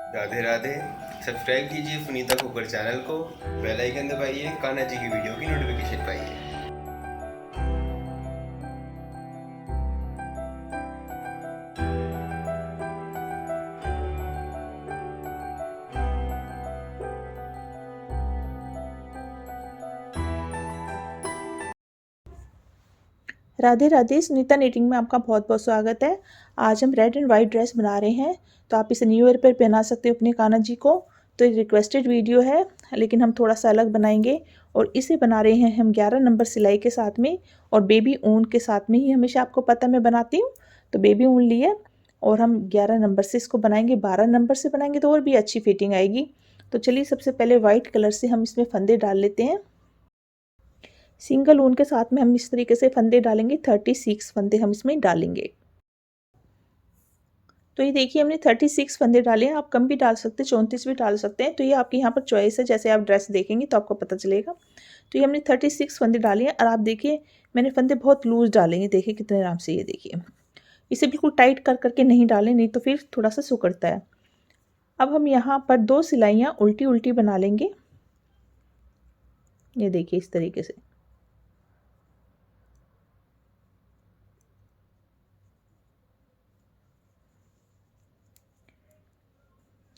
Radhe Radhe. Subscribe कीजिए पुनीता cooker channel को, bell icon दबाइए, कान्हा जी की वीडियो की नोटिफिकेशन पाइए। राधे राधे। सुनीता निटिंग में आपका बहुत बहुत स्वागत है। आज हम रेड एंड वाइट ड्रेस बना रहे हैं, तो आप इसे न्यू ईयर पर पहना सकते हो अपने कान्हा जी को। तो ये रिक्वेस्टेड वीडियो है, लेकिन हम थोड़ा सा अलग बनाएंगे। और इसे बना रहे हैं हम 11 नंबर सिलाई के साथ में और बेबी ऊन के साथ में ही। हमेशा आपको पता मैं बनाती हूँ, तो बेबी ऊन लिए और हम 11 नंबर से इसको बनाएंगे। 12 नंबर से बनाएंगे तो और भी अच्छी फिटिंग आएगी। तो चलिए, सबसे पहले वाइट कलर से हम इसमें फंदे डाल लेते हैं। सिंगल ऊन के साथ में हम इस तरीके से फंदे डालेंगे। 36 फंदे हम इसमें डालेंगे। तो ये देखिए, हमने 36 फंदे डाले हैं। आप कम भी डाल सकते हैं, 34 भी डाल सकते हैं। तो ये आपकी यहाँ पर चॉइस है, जैसे आप ड्रेस देखेंगे तो आपको पता चलेगा। तो ये हमने 36 फंदे डाले हैं। और आप देखिए, मैंने फंदे बहुत लूज डाले हैं। देखिए कितने आराम से, ये देखिए। इसे बिल्कुल टाइट कर करके नहीं डालें, नहीं तो फिर थोड़ा सा सिकुड़ता है। अब हम यहाँ पर 2 सिलाइयाँ उल्टी उल्टी बना लेंगे। ये देखिए इस तरीके से।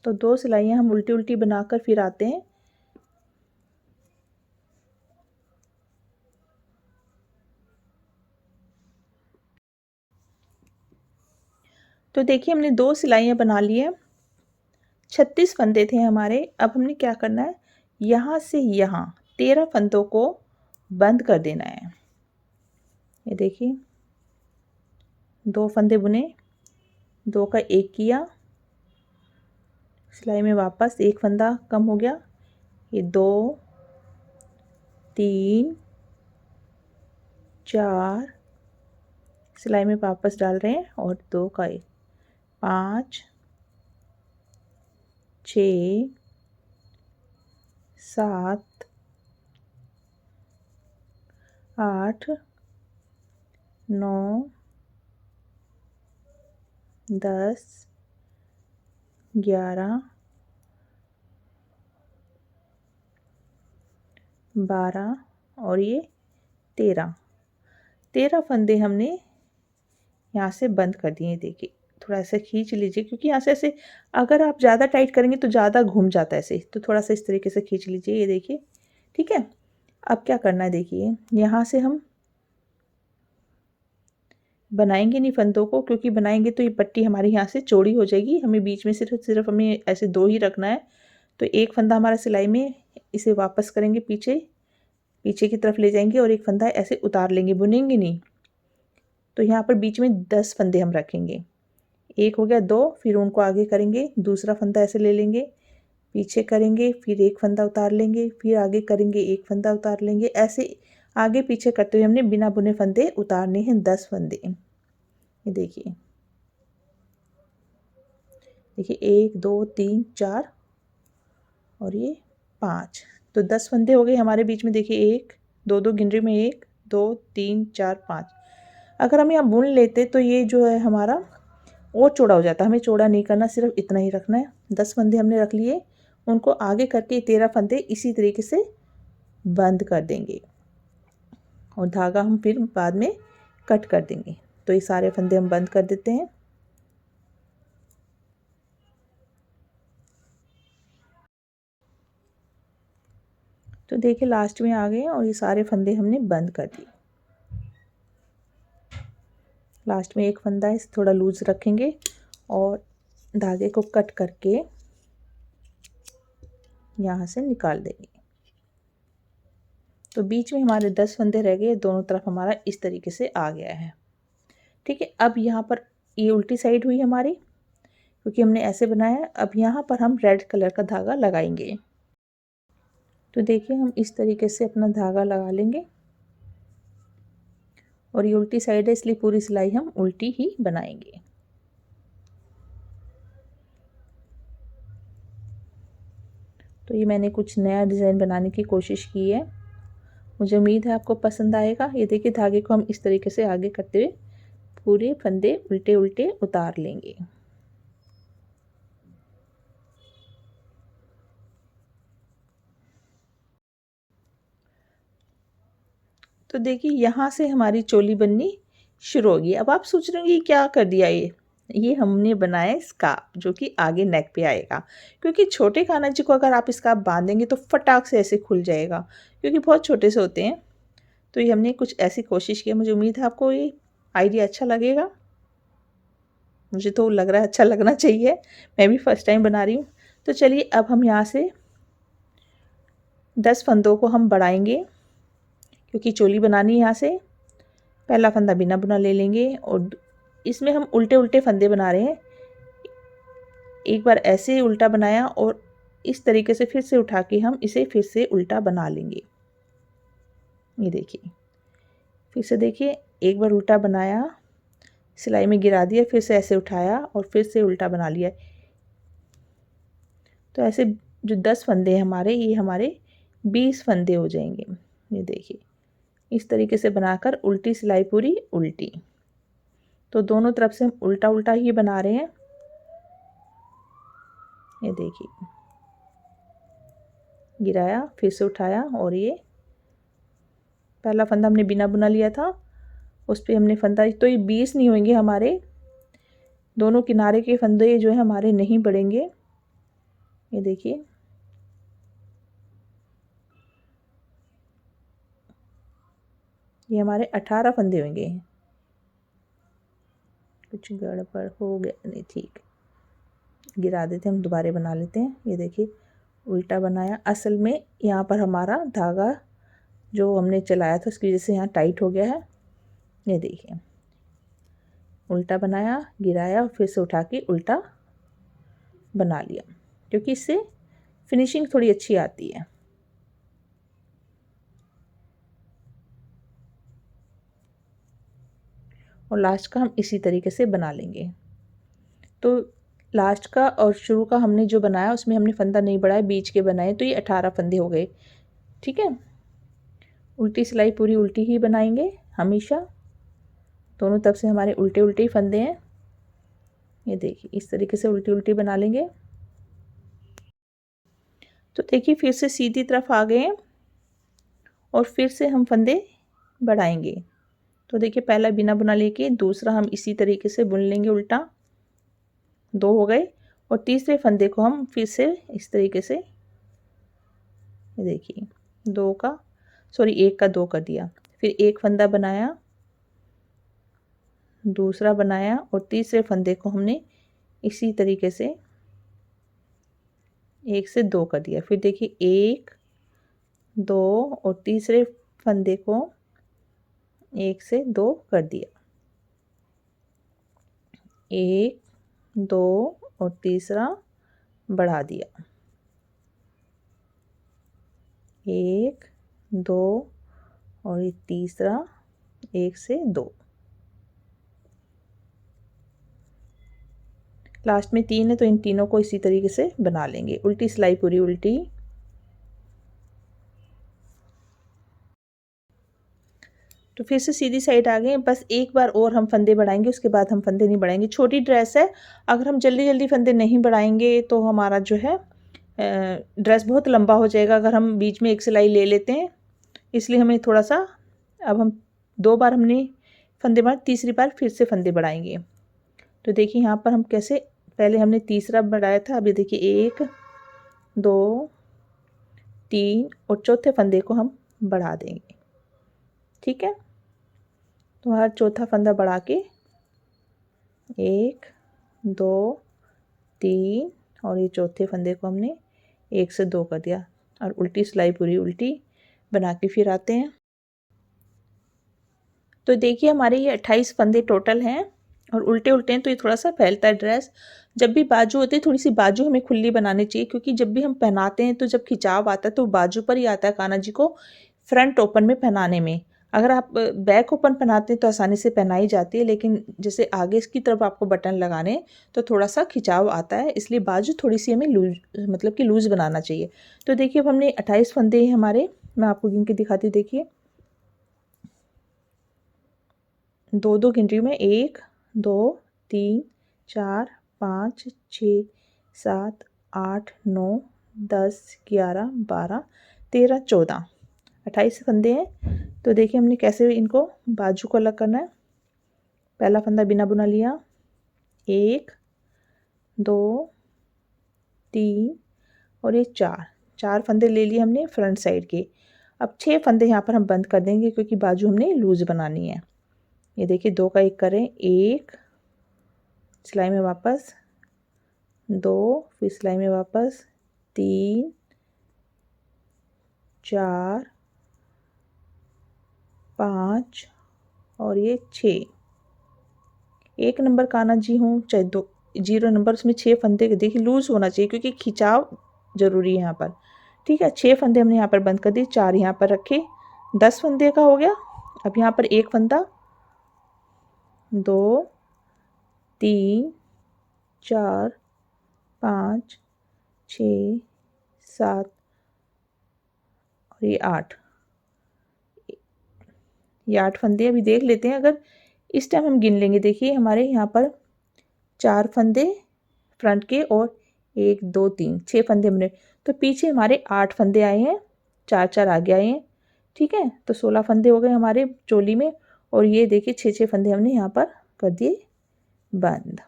तो 2 सिलाइयाँ हम उल्टी उल्टी बनाकर फिर आते हैं। तो देखिए, हमने 2 सिलाइयाँ बना ली है। 36 फंदे थे हमारे। अब हमने क्या करना है, यहाँ से यहाँ 13 फंदों को बंद कर देना है। ये देखिए, 2 फंदे बुने, 2 का 1 किया, सिलाई में वापस 1 फंदा कम हो गया। ये 2 3 4 सिलाई में वापस डाल रहे हैं और 2 का 1, 5 6 7 8 9 10 11 12 और ये 13 फंदे हमने यहाँ से बंद कर दिए। देखिए, थोड़ा ऐसे खींच लीजिए, क्योंकि यहाँ से ऐसे अगर आप ज़्यादा टाइट करेंगे तो ज़्यादा घूम जाता है ऐसे। तो थोड़ा सा इस तरीके से खींच लीजिए। ये देखिए, ठीक है। अब क्या करना है, देखिए यहाँ से हम बनाएंगे नहीं फंदों को, क्योंकि बनाएंगे तो ये पट्टी हमारी यहाँ से चौड़ी हो जाएगी। हमें बीच में सिर्फ हमें ऐसे 2 ही रखना है। तो एक फंदा हमारा सिलाई में, इसे वापस करेंगे पीछे, पीछे की तरफ ले जाएंगे और एक फंदा ऐसे उतार लेंगे, बुनेंगे नहीं। तो यहाँ पर बीच में 10 फंदे हम रखेंगे। एक हो गया, 2, फिर उनको आगे करेंगे, दूसरा फंदा ऐसे ले लेंगे, पीछे करेंगे, फिर एक फंदा उतार लेंगे, फिर आगे करेंगे, एक फंदा उतार लेंगे। ऐसे आगे पीछे करते हुए हमने बिना बुने फंदे उतारने हैं, 10 फंदे। ये देखिए, देखिए 1 2 3 4 और ये 5। तो 10 फंदे हो गए हमारे बीच में। देखिए 1 2 2 गिनरी में, 1 2 3 4 5। अगर हम यहाँ बुन लेते तो ये जो है हमारा और चौड़ा हो जाता। हमें चौड़ा नहीं करना, सिर्फ इतना ही रखना है। 10 फंदे हमने रख लिए, उनको आगे करके 13 फंदे इसी तरीके से बंद कर देंगे और धागा हम फिर बाद में कट कर देंगे। तो ये सारे फंदे हम बंद कर देते हैं। तो देखिए, लास्ट में आ गए और ये सारे फंदे हमने बंद कर दिए। लास्ट में एक फंदा है, इसे थोड़ा लूज रखेंगे और धागे को कट करके यहाँ से निकाल देंगे। तो बीच में हमारे 10 फंदे रह गए, दोनों तरफ हमारा इस तरीके से आ गया है। ठीक है। अब यहाँ पर ये उल्टी साइड हुई हमारी, क्योंकि हमने ऐसे बनाया है। अब यहाँ पर हम रेड कलर का धागा लगाएंगे। तो देखिए, हम इस तरीके से अपना धागा लगा लेंगे और ये उल्टी साइड है, इसलिए पूरी सिलाई हम उल्टी ही बनाएंगे। तो ये मैंने कुछ नया डिज़ाइन बनाने की कोशिश की है, मुझे उम्मीद है आपको पसंद आएगा। ये देखिए, धागे को हम इस तरीके से आगे करते हुए पूरे फंदे उल्टे उल्टे उतार लेंगे। तो देखिए यहाँ से हमारी चोली बननी शुरू होगी। अब आप सोच रहे होंगे क्या कर दिया ये हमने बनाया स्कार्फ जो कि आगे नेक पे आएगा, क्योंकि छोटे कान्हा जी को अगर आप स्कार्फ बांधेंगे तो फटाक से ऐसे खुल जाएगा, क्योंकि बहुत छोटे से होते हैं। तो ये हमने कुछ ऐसी कोशिश की। मुझे उम्मीद है आपको ये आइडिया अच्छा लगेगा। मुझे तो लग रहा है अच्छा लगना चाहिए, मैं भी फर्स्ट टाइम बना रही हूँ। तो चलिए अब हम यहाँ से 10 फंदों को हम बढ़ाएंगे, क्योंकि चोली बनानी है। यहाँ से पहला फंदा बिना बुना ले लेंगे और इसमें हम उल्टे उल्टे फंदे बना रहे हैं। एक बार ऐसे उल्टा बनाया और इस तरीके से फिर से उठा के हम इसे फिर से उल्टा बना लेंगे। ये देखिए, फिर से देखिए, एक बार उल्टा बनाया, सिलाई में गिरा दिया, फिर से ऐसे उठाया और फिर से उल्टा बना लिया। तो ऐसे जो 10 फंदे हैं हमारे, ये हमारे 20 फंदे हो जाएंगे। ये देखिए, इस तरीके से बनाकर उल्टी सिलाई पूरी उल्टी। तो दोनों तरफ से हम उल्टा उल्टा ही बना रहे हैं। ये देखिए, गिराया, फिर से उठाया और ये पहला फंदा हमने बिना बुना लिया था, उस पर हमने फंदा, तो ये 20 नहीं होंगे हमारे, दोनों किनारे के फंदे जो है हमारे नहीं बढ़ेंगे। ये देखिए, ये हमारे 18 फंदे होंगे। कुछ गड़बड़ हो गया, नहीं ठीक, गिरा देते हम, दोबारा बना लेते हैं। ये देखिए, उल्टा बनाया। असल में यहाँ पर हमारा धागा जो हमने चलाया था उसकी वजह से यहाँ टाइट हो गया है। ये देखिए, उल्टा बनाया, गिराया और फिर से उठा के उल्टा बना लिया, क्योंकि इससे फिनिशिंग थोड़ी अच्छी आती है। और लास्ट का हम इसी तरीके से बना लेंगे। तो लास्ट का और शुरू का हमने जो बनाया उसमें हमने फंदा नहीं बढ़ाया, बीच के बनाए, तो ये 18 फंदे हो गए। ठीक है, उल्टी सिलाई पूरी उल्टी ही बनाएंगे हमेशा, दोनों तरफ से हमारे उल्टे उल्टे ही फंदे हैं। ये देखिए, इस तरीके से उल्टी उल्टी बना लेंगे। तो देखिए, फिर से सीधी तरफ आ गए हैं और फिर से हम फंदे बढ़ाएंगे। तो देखिए, पहला बिना बुना लेके दूसरा हम इसी तरीके से बुन लेंगे उल्टा, 2 हो गए। और तीसरे फंदे को हम फिर से इस तरीके से, ये देखिए, 1 का 2 कर दिया, फिर एक फंदा बनाया, दूसरा बनाया और तीसरे फंदे को हमने इसी तरीके से 1 से 2 कर दिया। फिर देखिए, 1 2 और तीसरे फंदे को 1 से 2 कर दिया, 1 2 और तीसरा बढ़ा दिया, 1 2 और ये तीसरा 1 से 2, लास्ट में 3 है तो इन तीनों को इसी तरीके से बना लेंगे, उल्टी सिलाई पूरी उल्टी। तो फिर से सीधी साइड आ गए। बस एक बार और हम फंदे बढ़ाएंगे, उसके बाद हम फंदे नहीं बढ़ाएंगे। छोटी ड्रेस है, अगर हम जल्दी जल्दी फंदे नहीं बढ़ाएंगे तो हमारा जो है ड्रेस बहुत लंबा हो जाएगा, अगर हम बीच में एक सिलाई ले लेते हैं। इसलिए हमें थोड़ा सा, अब हम 2 बार हमने फंदे बढ़ाए, तीसरी बार फिर से फंदे बढ़ाएंगे। तो देखिए, यहाँ पर हम कैसे, पहले हमने तीसरा बढ़ाया था, अभी देखिए 1 2 3 और चौथे फंदे को हम बढ़ा देंगे। ठीक है, तो हर चौथा फंदा बढ़ा के 1 2 3 और ये चौथे फंदे को हमने 1 से 2 कर दिया और उल्टी सिलाई पूरी उल्टी बना के फिर आते हैं। तो देखिए, हमारे ये 28 फंदे टोटल हैं और उल्टे उल्टे हैं, तो ये थोड़ा सा फैलता है ड्रेस। जब भी बाजू होती है, थोड़ी सी बाजू हमें खुली बनानी चाहिए, क्योंकि जब भी हम पहनाते हैं तो जब खिंचाव आता है तो बाजू पर ही आता है कान्हा जी को फ्रंट ओपन में पहनाने में। अगर आप बैक ओपन पहनाते हैं तो आसानी से पहनाई जाती है, लेकिन जैसे आगे की तरफ आपको बटन लगाने तो थोड़ा सा खिंचाव आता है, इसलिए बाजू थोड़ी सी हमें लूज, मतलब कि लूज़ बनाना चाहिए। तो देखिए, अब हमने 28 फंदे हैं हमारे, मैं आपको गिन के दिखाती हूँ। देखिए, 2 2 गिन रही हूँ मैं, 1 2 3 4 5 6 7 8 9 10 11 12 13 14, 28 फंदे हैं। तो देखिए हमने कैसे इनको बाजू को अलग करना है। पहला फंदा बिना बुना लिया, 1 2 3 और ये 4 फंदे ले लिए हमने फ्रंट साइड के। अब 6 फंदे यहाँ पर हम बंद कर देंगे क्योंकि बाजू हमने लूज बनानी है। ये देखिए 2 का 1 करें, 1 सिलाई में वापस, 2 फिर सिलाई में वापस, 3 4 5 और ये 6। 1 नंबर काना जी हूँ चाहे 2 0 नंबर, उसमें 6 फंदे देखिए लूज होना चाहिए क्योंकि खिंचाव ज़रूरी है यहाँ पर। ठीक है, 6 फंदे हमने यहाँ पर बंद कर दिए, 4 यहाँ पर रखे, 10 फंदे का हो गया। अब यहाँ पर 1 फंदा, 2 3 4 5 6 7 और ये 8। ये 8 फंदे अभी देख लेते हैं। अगर इस टाइम हम गिन लेंगे, देखिए हमारे यहाँ पर 4 फंदे फ्रंट के और 1 2 3 6 फंदे हमने, तो पीछे हमारे 8 फंदे आए हैं, 4 4 आगे आए हैं। ठीक है, तो 16 फंदे हो गए हमारे चोली में। और ये देखिए 6 6 फंदे हमने यहाँ पर कर दिए बंद।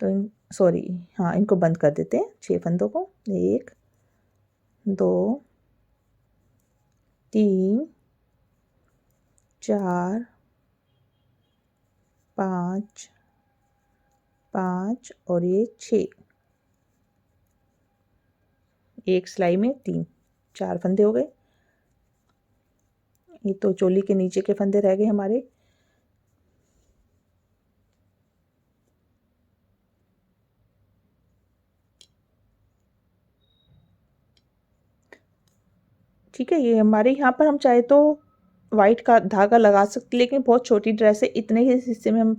तो सॉरी, हाँ इनको बंद कर देते हैं 6 फंदों को। 1 2 3 4 5 5 और ये 6। एक सिलाई में 4 फंदे हो गए। ये तो चोली के नीचे के फंदे रह गए हमारे। ठीक है, ये हमारे यहाँ पर हम चाहे तो वाइट का धागा लगा सकते, लेकिन बहुत छोटी ड्रेस है, इतने ही हिस्से में हम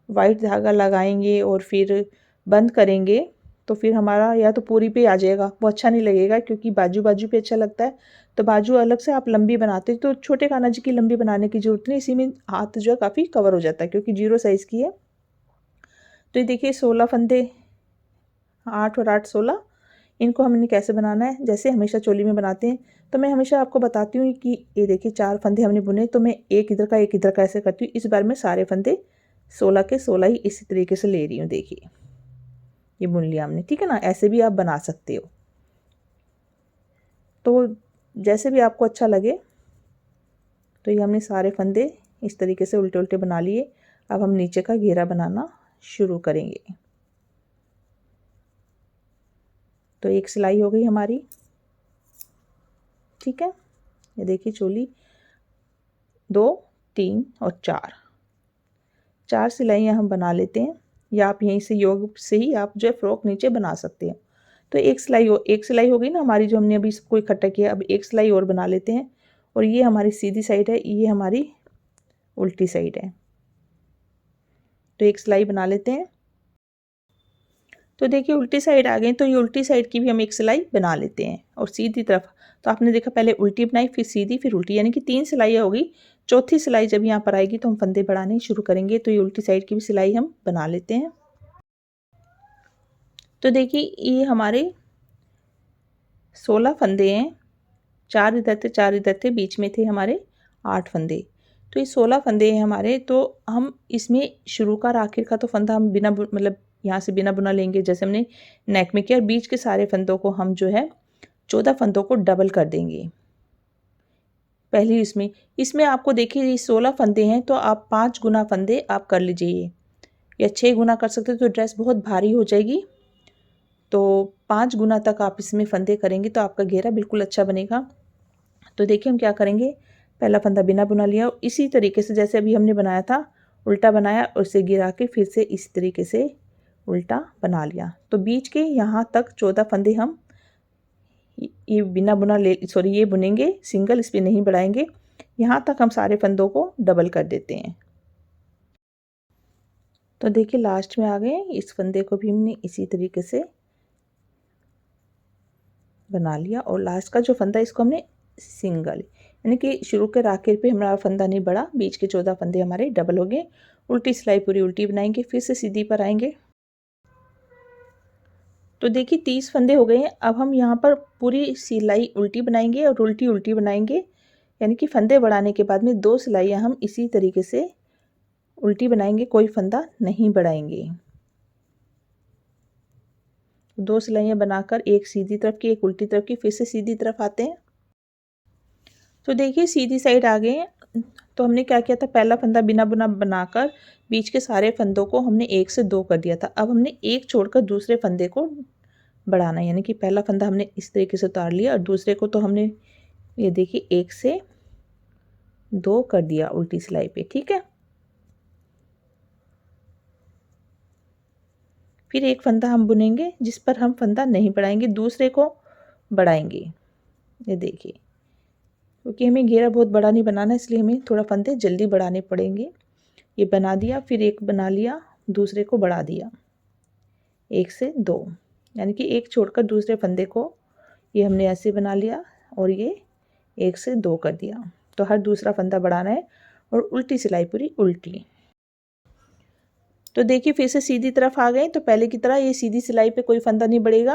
वाइट धागा लगाएंगे और फिर बंद करेंगे तो फिर हमारा या तो पूरी पे आ जाएगा, वो अच्छा नहीं लगेगा क्योंकि बाजू बाजू पे अच्छा लगता है। तो बाजू अलग से आप लंबी बनाते तो छोटे कान्हा जी की लंबी बनाने की जरूरत नहीं, इसी में हाथ जो है काफ़ी कवर हो जाता है क्योंकि 0 साइज़ की है। तो ये देखिए 16 फंदे, 8 और 8 16। इनको हमने कैसे बनाना है, जैसे हमेशा चोली में बनाते हैं। तो मैं हमेशा आपको बताती हूँ कि ये देखिए 4 फंदे हमने बुने, तो मैं एक इधर का ऐसे करती हूँ। इस बार मैं सारे फंदे 16 के 16 ही इसी तरीके से ले रही हूँ। देखिए ये बुन लिया हमने, ठीक है ना। ऐसे भी आप बना सकते हो, तो जैसे भी आपको अच्छा लगे। तो ये हमने सारे फंदे इस तरीके से उल्टे उल्टे बना लिए। अब हम नीचे का घेरा बनाना शुरू करेंगे। तो एक सिलाई हो गई हमारी, ठीक है। ये देखिए चोली 2 3 और 4 सिलाइयाँ हम बना लेते हैं, या आप यहीं से योग से ही आप जो है फ्रॉक नीचे बना सकते हैं। तो एक सिलाई हो गई ना हमारी, जो हमने अभी इसको इकट्ठा किया। अब एक सिलाई और बना लेते हैं, और ये हमारी सीधी साइड है, ये हमारी उल्टी साइड है। तो एक सिलाई बना लेते हैं। तो देखिए उल्टी साइड आ गई, तो ये उल्टी साइड की भी हम एक सिलाई बना लेते हैं। और सीधी तरफ तो आपने देखा पहले उल्टी बनाई, फिर सीधी, फिर उल्टी, यानी कि 3 सिलाइयाँ हो गई। चौथी सिलाई जब यहाँ पर आएगी तो हम फंदे बढ़ाने शुरू करेंगे। तो ये उल्टी साइड की भी सिलाई हम बना लेते हैं। तो देखिए ये हमारे 16 फंदे हैं, 4 इधर थे 4 इधर थे, बीच में थे हमारे 8 फंदे। तो ये 16 फंदे हैं हमारे। तो हम इसमें शुरू का और आखिर का तो फंदा हम बिना मतलब यहाँ से बिना बुना लेंगे, जैसे हमने नेक में किया। और बीच के सारे फंदों को हम जो है 14 फंदों को डबल कर देंगे पहली इसमें आपको देखिए ये 16 फंदे हैं, तो आप 5 गुना फंदे आप कर लीजिए, या 6 गुना कर सकते हो। तो ड्रेस बहुत भारी हो जाएगी, तो 5 गुना तक आप इसमें फंदे करेंगे तो आपका घेरा बिल्कुल अच्छा बनेगा। तो देखिए हम क्या करेंगे, पहला फंदा बिना बुना लिया, इसी तरीके से जैसे अभी हमने बनाया था, उल्टा बनाया और उसे गिरा के फिर से इस तरीके से उल्टा बना लिया। तो बीच के यहाँ तक 14 फंदे हम ये बिना बुना ये बुनेंगे सिंगल, इस पर नहीं बढ़ाएंगे। यहाँ तक हम सारे फंदों को डबल कर देते हैं। तो देखिए लास्ट में आ गए, इस फंदे को भी हमने इसी तरीके से बना लिया। और लास्ट का जो फंदा इसको हमने सिंगल, यानी कि शुरू के आखिर पे हमारा फंदा नहीं बढ़ा, बीच के 14 फंदे हमारे डबल हो गए। उल्टी सिलाई पूरी उल्टी बनाएंगे, फिर से सीधी पर आएंगे। तो देखिए 30 फंदे हो गए हैं। अब हम यहाँ पर पूरी सिलाई उल्टी बनाएंगे और उल्टी उल्टी बनाएंगे, यानी कि फंदे बढ़ाने के बाद में 2 सिलाइयाँ हम इसी तरीके से उल्टी बनाएंगे, कोई फंदा नहीं बढ़ाएंगे। 2 सिलाइयाँ बनाकर एक सीधी तरफ की एक उल्टी तरफ की, फिर से सीधी तरफ आते हैं। तो देखिए सीधी साइड आ गए हैं। तो हमने क्या किया था, पहला फंदा बिना बुना बनाकर बीच के सारे फंदों को हमने 1 से 2 कर दिया था। अब हमने एक छोड़कर दूसरे फंदे को बढ़ाना है, यानी कि पहला फंदा हमने इस तरीके से उतार लिया और दूसरे को तो हमने ये देखिए 1 से 2 कर दिया उल्टी सिलाई पे, ठीक है। फिर एक फंदा हम बुनेंगे जिस पर हम फंदा नहीं बढ़ाएंगे, दूसरे को बढ़ाएंगे। ये देखिए, क्योंकि हमें घेरा बहुत बड़ा नहीं बनाना, इसलिए हमें थोड़ा फंदे जल्दी बढ़ाने पड़ेंगे। ये बना दिया, फिर एक बना लिया, दूसरे को बढ़ा दिया 1 से 2, यानी कि एक छोड़कर दूसरे फंदे को ये हमने ऐसे बना लिया और ये 1 से 2 कर दिया। तो हर दूसरा फंदा बढ़ाना है और उल्टी सिलाई पूरी उल्टी। तो देखिए फिर से सीधी तरफ आ गए। तो पहले की तरह ये सीधी सिलाई पे कोई फंदा नहीं बढ़ेगा,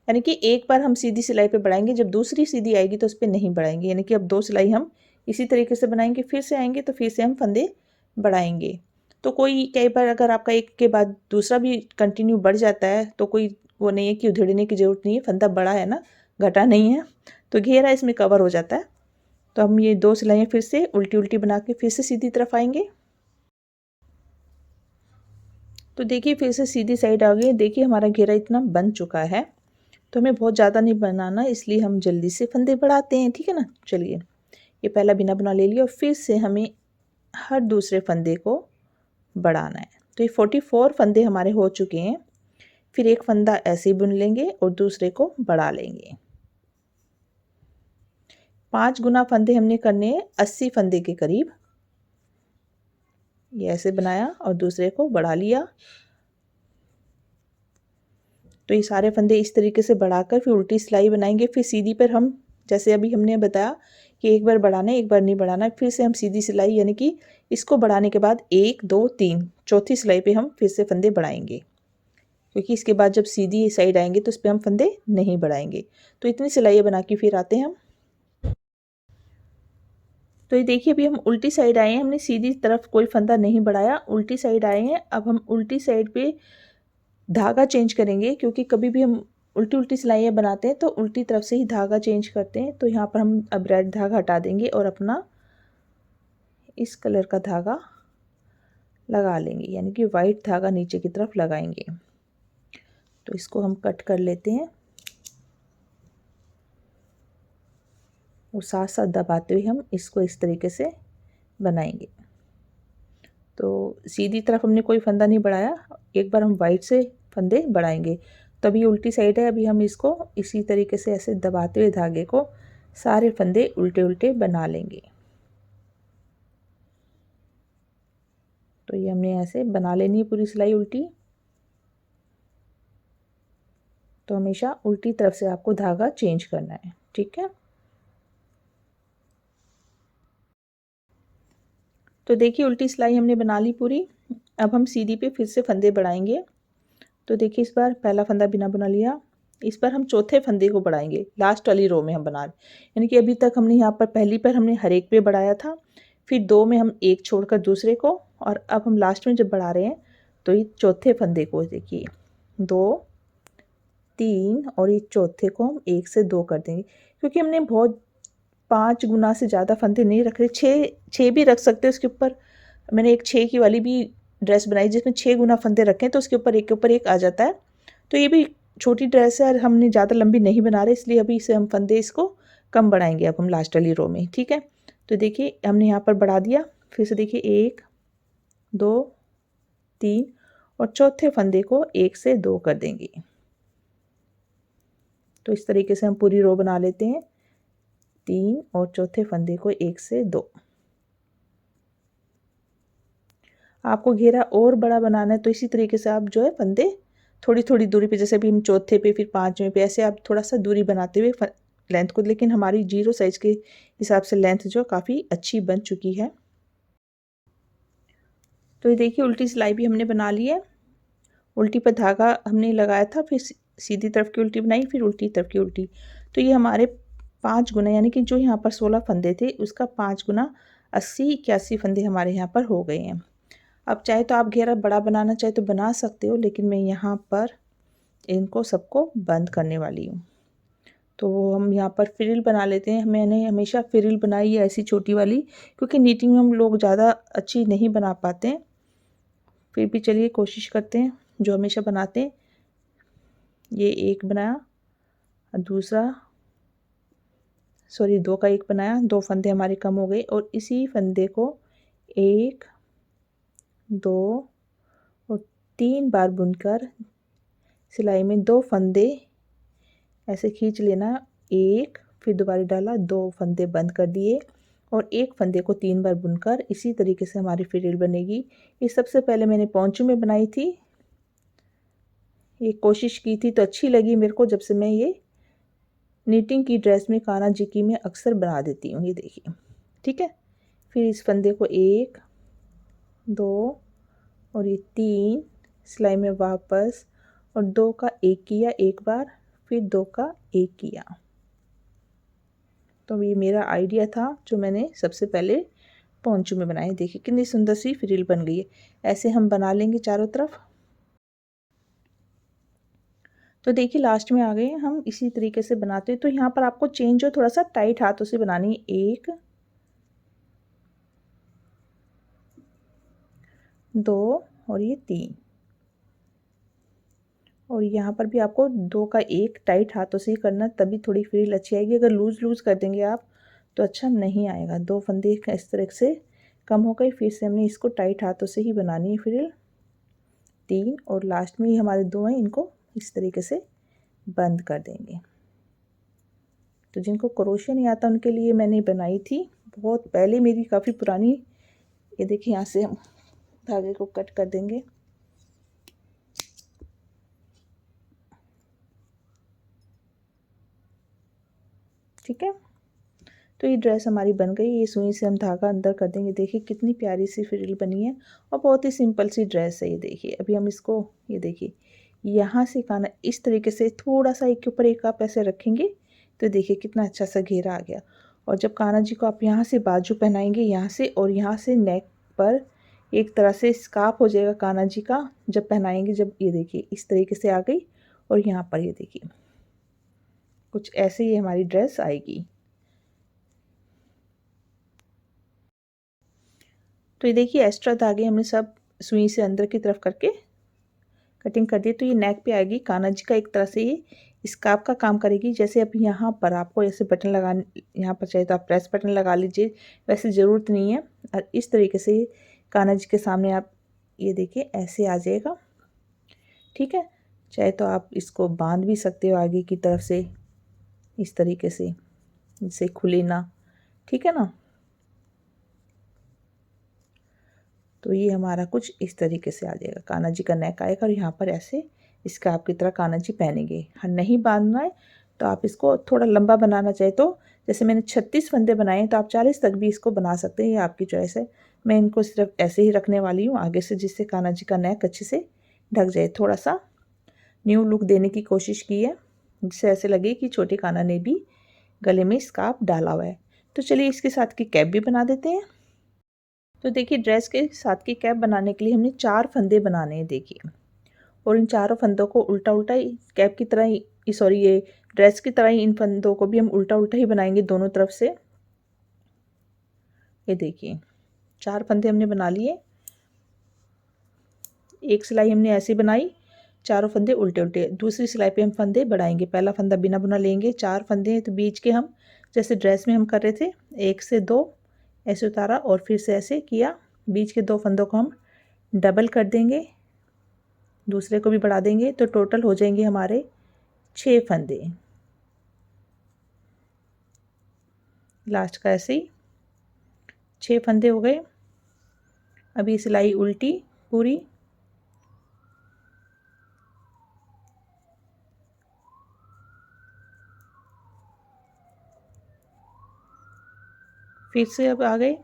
यानी कि एक बार हम सीधी सिलाई पे बढ़ाएंगे, जब दूसरी सीधी आएगी तो उस पर नहीं बढ़ाएंगे, यानी कि अब 2 सिलाई हम इसी तरीके से बनाएंगे, फिर से आएंगे तो फिर से हम फंदे बढ़ाएंगे। तो कोई कई बार अगर आपका एक के बाद दूसरा भी कंटिन्यू बढ़ जाता है तो कोई वो नहीं है कि उधेड़ने की ज़रूरत नहीं है, फंदा बड़ा है ना, घटा नहीं है, तो घेरा इसमें कवर हो जाता है। तो हम ये 2 सिलाइयाँ फिर से उल्टी उल्टी बना के फिर से सीधी तरफ आएंगे। तो देखिए फिर से सीधी साइड आ गई। देखिए हमारा घेरा इतना बन चुका है, तो हमें बहुत ज़्यादा नहीं बनाना, इसलिए हम जल्दी से फंदे बढ़ाते हैं, ठीक है ना। चलिए ये पहला बिना बुना ले लिया और फिर से हमें हर दूसरे फंदे को बढ़ाना है। तो ये 44 फंदे हमारे हो चुके हैं। फिर एक फंदा ऐसे ही बुन लेंगे और दूसरे को बढ़ा लेंगे। 5 गुना फंदे हमने करने हैं, 80 फंदे के करीब। ये ऐसे बनाया और दूसरे को बढ़ा लिया। तो ये सारे फंदे इस तरीके से बढ़ाकर फिर उल्टी सिलाई बनाएंगे। फिर सीधी पर हम, जैसे अभी हमने बताया कि एक बार बढ़ाना है एक बार नहीं बढ़ाना है, फिर से हम सीधी सिलाई, यानी कि इसको बढ़ाने के बाद 1 2 3 चौथी सिलाई पे हम फिर से फंदे बढ़ाएंगे, क्योंकि इसके बाद जब सीधी साइड आएंगे तो इस पर हम फंदे नहीं बढ़ाएंगे। तो इतनी सिलाइयाँ बना के फिर आते हैं हम। तो ये देखिए अभी हम उल्टी साइड आए हैं, हमने सीधी तरफ कोई फंदा नहीं बढ़ाया, उल्टी साइड आए हैं। अब हम उल्टी साइड पे धागा चेंज करेंगे, क्योंकि कभी भी हम उल्टी उल्टी सिलाइयाँ बनाते हैं तो उल्टी तरफ से ही धागा चेंज करते हैं। तो यहाँ पर हम अब रेड धागा हटा देंगे और अपना इस कलर का धागा लगा लेंगे, यानी कि वाइट धागा नीचे की तरफ लगाएंगे। तो इसको हम कट कर लेते हैं और साथ साथ दबाते हुए हम इसको इस तरीके से बनाएंगे। तो सीधी तरफ हमने कोई फंदा नहीं बढ़ाया, एक बार हम वाइट से फंदे बढ़ाएंगे। तो अभी उल्टी साइड है, अभी हम इसको इसी तरीके से ऐसे दबाते हुए धागे को सारे फंदे उल्टे उल्टे बना लेंगे। तो ये हमने ऐसे बना लेनी है पूरी सिलाई उल्टी। तो हमेशा उल्टी तरफ से आपको धागा चेंज करना है, ठीक है। तो देखिए उल्टी सिलाई हमने बना ली पूरी। अब हम सीधी पे फिर से फंदे बढ़ाएंगे। तो देखिए इस बार पहला फंदा बिना बुना लिया, इस पर हम चौथे फंदे को बढ़ाएंगे, लास्ट वाली रो में हम बना रहे, यानी कि अभी तक हमने यहाँ पर पहली पर हमने हर एक पे बढ़ाया था, फिर 2 में हम एक छोड़कर दूसरे को, और अब हम लास्ट में जब बढ़ा रहे हैं तो ये चौथे फंदे को देखिए 2 3 और ये चौथे को हम 1 से 2 कर देंगे, क्योंकि हमने बहुत 5 गुना से ज़्यादा फंदे नहीं रख रहे। 6 भी रख सकते हैं उसके ऊपर। मैंने एक 6 की वाली भी ड्रेस बनाई जिसमें 6 गुना फंदे रखें, तो उसके ऊपर एक के ऊपर एक आ जाता है। तो ये भी छोटी ड्रेस है और हमने ज़्यादा लंबी नहीं बना रहे, इसलिए अभी इसे हम फंदे इसको कम बढ़ाएंगे अब हम लास्ट वाली रो में, ठीक है। तो देखिए हमने यहाँ पर बढ़ा दिया, फिर से देखिए 1 2 3 और चौथे फंदे को 1 से 2 कर देंगे। तो इस तरीके से हम पूरी रो बना लेते हैं, 3 और चौथे फंदे को 1 से 2। आपको घेरा और बड़ा बनाना है तो इसी तरीके से आप जो है फंदे थोड़ी थोड़ी दूरी पे, जैसे अभी हम चौथे पे फिर 5वें पे, ऐसे आप थोड़ा सा दूरी बनाते हुए लेंथ को, लेकिन हमारी 0 साइज के हिसाब से लेंथ जो काफ़ी अच्छी बन चुकी है। तो ये देखिए उल्टी सिलाई भी हमने बना ली है। उल्टी पर धागा हमने लगाया था, फिर सीधी तरफ की उल्टी बनाई, फिर उल्टी तरफ की उल्टी। तो ये हमारे 5 गुना, यानी कि जो यहाँ पर 16 फंदे थे उसका 5 गुना 80-81 फंदे हमारे यहाँ पर हो गए हैं। अब चाहे तो आप घेरा बड़ा बनाना चाहे तो बना सकते हो, लेकिन मैं यहाँ पर इनको सबको बंद करने वाली हूँ। तो हम यहाँ पर फ्रिल बना लेते हैं। मैंने हमेशा फ्रिल बनाई है ऐसी छोटी वाली, क्योंकि नीटिंग में हम लोग ज़्यादा अच्छी नहीं बना पाते हैं। फिर भी चलिए कोशिश करते हैं जो हमेशा बनाते हैं। ये एक बनाया और दूसरा, सॉरी 2 का एक बनाया, 2 फंदे हमारे कम हो गए। और इसी फंदे को 1, 2 और 3 बार बुनकर सिलाई में 2 फंदे ऐसे खींच लेना। 1, फिर दोबारा डाला, 2 फंदे बंद कर दिए और 1 फंदे को 3 बार बुनकर इसी तरीके से हमारी फ्रिल बनेगी। ये सबसे पहले मैंने पोंचू में बनाई थी, ये कोशिश की थी तो अच्छी लगी मेरे को। जब से मैं ये नीटिंग की ड्रेस में, कान्हा जी की में अक्सर बना देती हूँ। ये देखिए, ठीक है। फिर इस फंदे को 1, 2 और ये 3 सिलाई में वापस, और 2 का 1 किया एक बार, फिर 2 का 1 किया। तो ये मेरा आइडिया था जो मैंने सबसे पहले पोंचू में बनाए। देखिए कितनी सुंदर सी फ्रिल बन गई है। ऐसे हम बना लेंगे चारों तरफ। तो देखिए लास्ट में आ गए हम, इसी तरीके से बनाते हैं। तो यहाँ पर आपको चेन जो थोड़ा सा टाइट हाथों से बनानी है। 1, 2 और ये 3, और यहाँ पर भी आपको 2 का 1 टाइट हाथों से ही करना, तभी थोड़ी फ्रिल अच्छी आएगी। अगर लूज़ कर देंगे आप तो अच्छा नहीं आएगा। 2 फंदे इस तरह से कम हो गए, फिर से हमने इसको टाइट हाथों से ही बनानी है फ्रिल। 3 और लास्ट में ही हमारे 2 हैं, इनको इस तरीके से बंद कर देंगे। तो जिनको क्रोशिया नहीं आता उनके लिए मैंने बनाई थी बहुत पहले, मेरी काफ़ी पुरानी। ये देखिए यहाँ से हम धागे को कट कर देंगे। ठीक है, तो ये ड्रेस हमारी बन गई। ये सुई से हम धागा अंदर कर देंगे। देखिए कितनी प्यारी सी फ्रिल बनी है और बहुत ही सिंपल सी ड्रेस है। ये देखिए, अभी हम इसको, ये देखिए यहाँ से कान्हा इस तरीके से थोड़ा सा एक के ऊपर एक आप ऐसे रखेंगे तो देखिए कितना अच्छा सा घेरा आ गया। और जब कान्हा जी को आप यहाँ से बाजू पहनाएंगे, यहाँ से और यहाँ से नेक पर एक तरह से स्कार्फ हो जाएगा कान्हा जी का जब पहनाएंगे। जब ये देखिए इस तरीके से आ गई, और यहाँ पर ये देखिए कुछ ऐसे ही हमारी ड्रेस आएगी। तो ये देखिए एक्स्ट्रा धागे हमने सब सुई से अंदर की तरफ करके कटिंग कर दी। तो ये नेक पे आएगी कान्हा जी का, एक तरह से ये स्कार्फ का काम करेगी। जैसे अब यहाँ पर आपको ऐसे बटन लगा, यहाँ पर चाहे तो आप प्रेस बटन लगा लीजिए, वैसे ज़रूरत नहीं है। और इस तरीके से कान्हा जी के सामने आप ये देखिए ऐसे आ जाएगा। ठीक है, चाहे तो आप इसको बांध भी सकते हो आगे की तरफ से इस तरीके से, जिससे खुले ना। ठीक है ना। तो ये हमारा कुछ इस तरीके से आ जाएगा। कान्हा जी का नेक आएगा और यहाँ पर ऐसे स्कार्फ की तरह कान्हा जी पहनेंगे। हाँ, नहीं बांधना है तो आप इसको थोड़ा लंबा बनाना चाहे तो, जैसे मैंने 36 फंदे बनाए हैं तो आप 40 तक भी इसको बना सकते हैं, ये आपकी चॉइस है। मैं इनको सिर्फ ऐसे ही रखने वाली हूँ आगे से, जिससे कान्हा जी का नेक अच्छे से ढक जाए। थोड़ा सा न्यू लुक देने की कोशिश की है, जिससे ऐसे लगे कि छोटे कान्हा ने भी गले में स्कार्फ डाला हुआ है। तो चलिए इसके साथ की कैप भी बना देते हैं। तो देखिए ड्रेस के साथ की कैप बनाने के लिए हमने 4 फंदे बनाने हैं देखिए, और इन चारों फंदों को उल्टा उल्टा ही कैप की तरह ही, सॉरी ये ड्रेस की तरह ही इन फंदों को भी हम उल्टा उल्टा ही बनाएंगे दोनों तरफ से। ये देखिए 4 फंदे हमने बना लिए। एक सिलाई हमने ऐसे बनाई, चारों फंदे उल्टे उल्टे। दूसरी सिलाई पे हम फंदे बढ़ाएंगे। पहला फंदा बिना बुना लेंगे। 4 फंदे हैं तो बीच के हम, जैसे ड्रेस में हम कर रहे थे, 1 से 2 ऐसे उतारा और फिर से ऐसे किया। बीच के 2 फंदों को हम डबल कर देंगे, दूसरे को भी बढ़ा देंगे, तो टोटल हो जाएंगे हमारे 6 फंदे। लास्ट का ऐसे ही 6 फंदे हो गए। अभी सिलाई उल्टी पूरी, फिर से अब आ गए।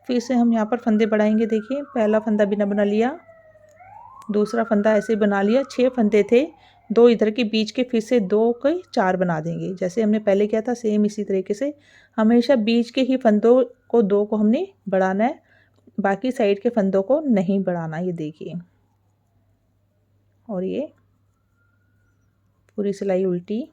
फिर से हम यहाँ पर फंदे बढ़ाएंगे। देखिए पहला फंदा बिना बना लिया, दूसरा फंदा ऐसे बना लिया। 6 फंदे थे दो इधर के बीच के फिर से 2 के 4 बना देंगे, जैसे हमने पहले किया था सेम इसी तरीके से। हमेशा बीच के ही फंदों को 2 को हमने बढ़ाना है, बाकी साइड के फंदों को नहीं बढ़ाना। ये देखिए, और ये पूरी सिलाई उल्टी।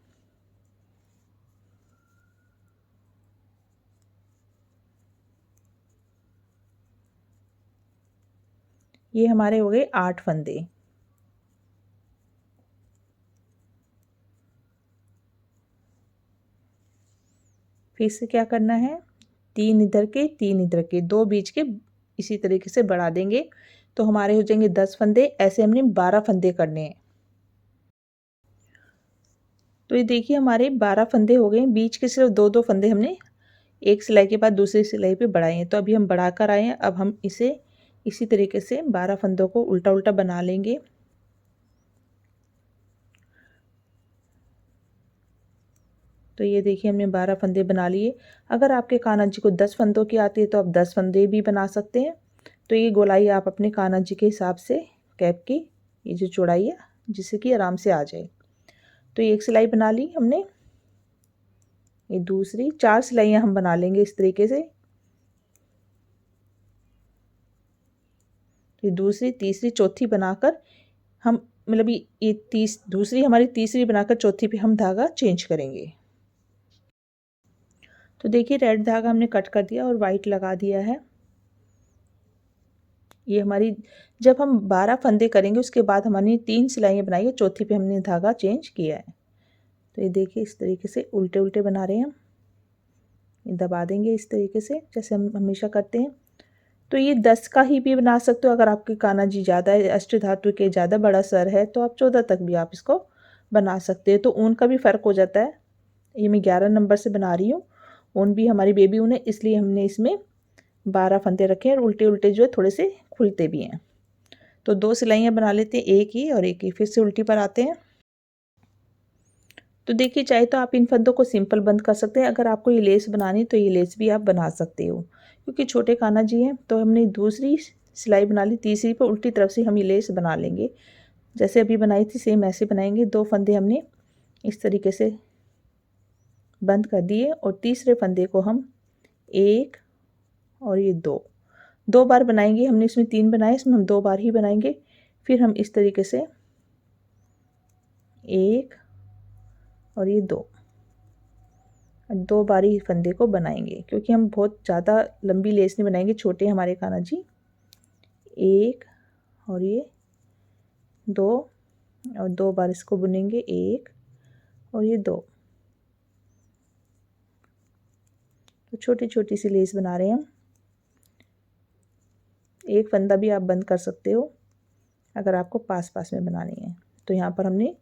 ये हमारे हो गए 8 फंदे। फिर से क्या करना है, 3 इधर के 3 इधर के, 2 बीच के इसी तरीके से बढ़ा देंगे तो हमारे हो जाएंगे 10 फंदे। ऐसे हमने 12 फंदे करने हैं। तो ये देखिए हमारे 12 फंदे हो गए। बीच के सिर्फ 2-2 फंदे हमने एक सिलाई के बाद दूसरी सिलाई पे बढ़ाए हैं। तो अभी हम बढ़ाकर आए हैं। अब हम इसे इसी तरीके से 12 फंदों को उल्टा उल्टा बना लेंगे। तो ये देखिए हमने 12 फंदे बना लिए। अगर आपके कान्हा जी को 10 फंदों की आती है तो आप 10 फंदे भी बना सकते हैं। तो ये गोलाई आप अपने कान्हा जी के हिसाब से कैप की ये जो चौड़ाई है जिससे कि आराम से आ जाए। तो ये एक सिलाई बना ली हमने, ये दूसरी, 4 सिलाइयाँ हम बना लेंगे इस तरीके से। ये दूसरी, तीसरी, चौथी बनाकर हम मतलब ये दूसरी हमारी तीसरी बनाकर चौथी पे हम धागा चेंज करेंगे। तो देखिए रेड धागा हमने कट कर दिया और वाइट लगा दिया है। ये हमारी जब हम 12 फंदे करेंगे उसके बाद हमारी 3 सिलाइयाँ बनाई है, चौथी पे हमने धागा चेंज किया है। तो ये देखिए इस तरीके से उल्टे उल्टे बना रहे हैं हम। ये दबा देंगे इस तरीके से जैसे हम हमेशा करते हैं। तो ये 10 का ही भी बना सकते हो। अगर आपके कान्हा जी ज़्यादा है, अष्ट धातु के ज़्यादा बड़ा सर है तो आप 14 तक भी आप इसको बना सकते हो। तो ऊन का भी फ़र्क हो जाता है। ये मैं 11 नंबर से बना रही हूँ। ऊन भी हमारी बेबी ऊन है इसलिए हमने इसमें 12 फंदे रखे हैं और उल्टे उल्टे जो है थोड़े से खुलते भी हैं। तो 2 सिलाइयाँ बना लेते हैं, एक ही और एक ही। फिर से उल्टी पर आते हैं। तो देखिए चाहे तो आप इन फंदों को सिंपल बंद कर सकते हैं। अगर आपको ये लेस बनानी तो ये लेस भी आप बना सकते हो। क्योंकि छोटे कान्हा जी हैं तो हमने दूसरी सिलाई बना ली, तीसरी पर उल्टी तरफ से हम ये लेस बना लेंगे। जैसे अभी बनाई थी सेम ऐसे बनाएंगे। 2 फंदे हमने इस तरीके से बंद कर दिए और तीसरे फंदे को हम 1 और ये 2 बार बनाएंगे। हमने इसमें 3 बनाए, इसमें हम 2 बार ही बनाएंगे। फिर हम इस तरीके से 1 और ये 2 बार ही फंदे को बनाएंगे क्योंकि हम बहुत ज़्यादा लंबी लेस नहीं बनाएंगे, छोटे हमारे कान्हा जी। 1 और ये 2 और 2 बार इसको बुनेंगे, 1 और ये 2। तो छोटी छोटी सी लेस बना रहे हैं हम। एक फंदा भी आप बंद कर सकते हो अगर आपको पास पास में बनानी है। तो यहाँ पर हमने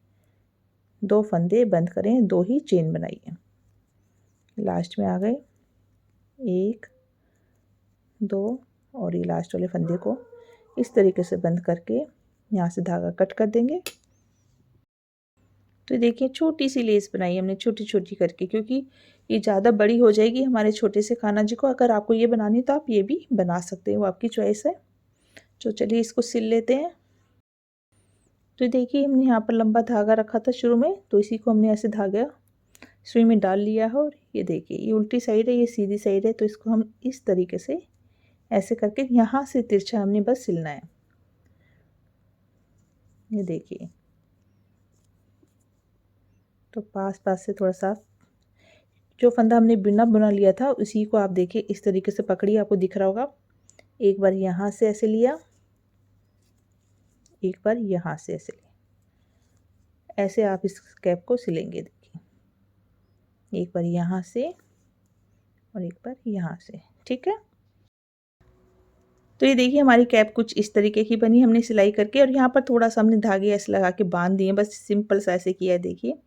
2 फंदे बंद करें, 2 ही चेन बनाई है। लास्ट में आ गए 1 2 और ये लास्ट वाले फंदे को इस तरीके से बंद करके यहाँ से धागा कट कर देंगे। तो देखिए छोटी सी लेस बनाई हमने छोटी छोटी करके, क्योंकि ये ज़्यादा बड़ी हो जाएगी हमारे छोटे से कान्हा जी को। अगर आपको ये बनानी है तो आप ये भी बना सकते हो, आपकी चॉइस है। तो चलिए इसको सिल लेते हैं। तो देखिए हमने यहाँ पर लंबा धागा रखा था शुरू में, तो इसी को हमने ऐसे धागा सुई में डाल लिया है। और ये देखिए ये उल्टी साइड है, ये सीधी साइड है। तो इसको हम इस तरीके से ऐसे करके यहाँ से तिरछा हमने बस सिलना है। ये देखिए तो पास पास से थोड़ा सा जो फंदा हमने बिना बुना लिया था उसी को आप देखिए इस तरीके से पकड़िए, आपको दिख रहा होगा। एक बार यहाँ से ऐसे लिया, एक बार यहाँ से ऐसे लिया। ऐसे आप इस कैप को सिलेंगे। देखिए एक बार यहाँ से और एक बार यहाँ से, ठीक है। तो ये देखिए हमारी कैप कुछ इस तरीके की बनी हमने सिलाई करके। और यहाँ पर थोड़ा सा हमने धागे ऐसे लगा के बांध दिए, बस सिंपल सा ऐसे किया है। देखिए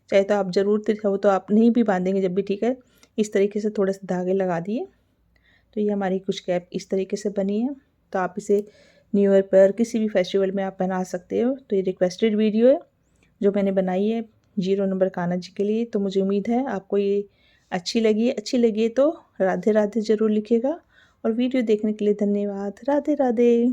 चाहे तो आप ज़रूरत हो तो आप नहीं भी बांधेंगे जब भी, ठीक है। इस तरीके से थोड़े से धागे लगा दिए। तो ये हमारी कुछ कैप इस तरीके से बनी है। तो आप इसे न्यू ईयर पर किसी भी फेस्टिवल में आप बना सकते हो। तो ये रिक्वेस्टेड वीडियो है जो मैंने बनाई है 0 नंबर कान्हा जी के लिए। तो मुझे उम्मीद है आपको ये अच्छी लगी तो राधे राधे ज़रूर लिखिएगा। और वीडियो देखने के लिए धन्यवाद। राधे राधे।